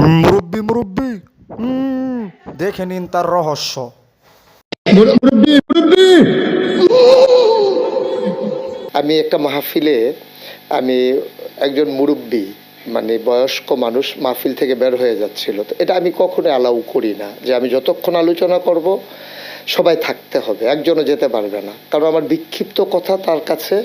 মুরব্বি মুরব্বি, দেখে নিন তার রহস্য। আমি একটা মাহফিলে আমি একজন মুরব্বী মানে বয়স্ক মানুষ মাহফিল থেকে বের হয়ে যাচ্ছিল, তো এটা আমি কখনো অ্যালাউ করি না যে আমি যতক্ষণ আলোচনা করব সবাই থাকতে হবে, একজনও যেতে পারবে না, কারণ আমার বিক্ষিপ্ত কথা তার কাছে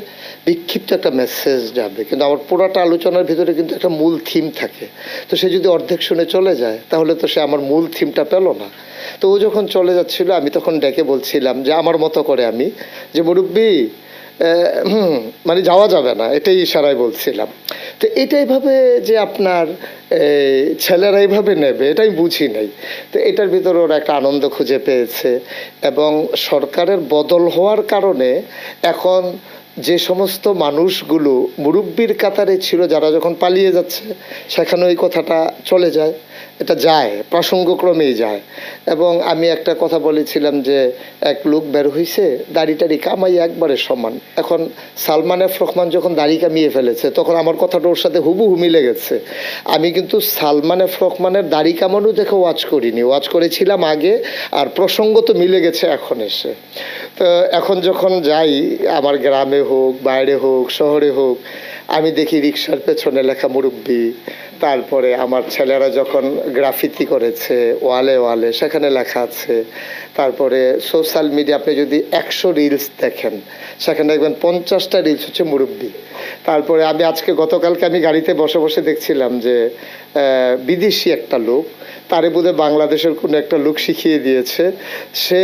বিক্ষিপ্ত একটা মেসেজ যাবে, কিন্তু আমার পুরাটা আলোচনার ভিতরে কিন্তু একটা মূল থিম থাকে। তো সে যদি অর্ধেক শুনে চলে যায় তাহলে তো সে আমার মূল থিমটা পেল না। তো ও যখন চলে যাচ্ছিল আমি তখন ডেকে বলছিলাম যে আমার মতো করে আমি যে মুরব্বী মানে যাওয়া যাবে না, এটাই ইশারায় বলছিলাম। তো এটাই ভাবে যে আপনার ছেলেরা এইভাবে নেবে এটা আমি বুঝি নাই। তো এটার ভিতরে ওরা একটা আনন্দ খুঁজে পেয়েছে, এবং সরকারের বদল হওয়ার কারণে এখন যে সমস্ত মানুষগুলো মুরব্বির কাতারে ছিল যারা যখন পালিয়ে যাচ্ছে সেখানে ওই কথাটা চলে যায়, এটা যায় প্রসঙ্গক্রমেই যায়। এবং আমি একটা কথা বলেছিলাম যে এক লোক বের হইছে দাড়ি টাড়ি কামাই একবারে সমান। এখন সালমান এফ রহমান যখন দাড়ি কামিয়ে ফেলেছে তখন আমার কথাটা ওর সাথে হুবহু মিলে গেছে। আমি কিন্তু সালমান এফ রহমানের দাড়ি কামানো দেখে ওয়াচ করিনি, ওয়াচ করেছিলাম আগে, আর প্রসঙ্গ তো মিলে গেছে এখন এসে। তো এখন যখন যাই আমার গ্রামে হোক বাইরে হোক শহরে হোক, আমি দেখি রিক্সার পেছনে লেখা মুরব্বি, তারপরে আমার ছেলেরা যখন গ্রাফিতি করেছে ওয়ালে ওয়ালে সেখানে লেখা আছে, তারপরে সোশ্যাল মিডিয়া আপনি যদি 100 রিলস দেখেন সেখানে দেখবেন 50টা রিলস হচ্ছে মুরব্বি। তারপরে আমি আজকে গতকালকে আমি গাড়িতে বসে বসে দেখছিলাম যে বিদেশি একটা লোক, তারে বোধহয় বাংলাদেশের কোনো একটা লোক শিখিয়ে দিয়েছে, সে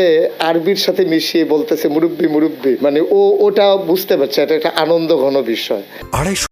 আরবির সাথে মিশিয়ে বলতেছে মুরব্বি মুরব্বি, মানে ওটা বুঝতে পারছে এটা একটা আনন্দ ঘন বিষয়। আরে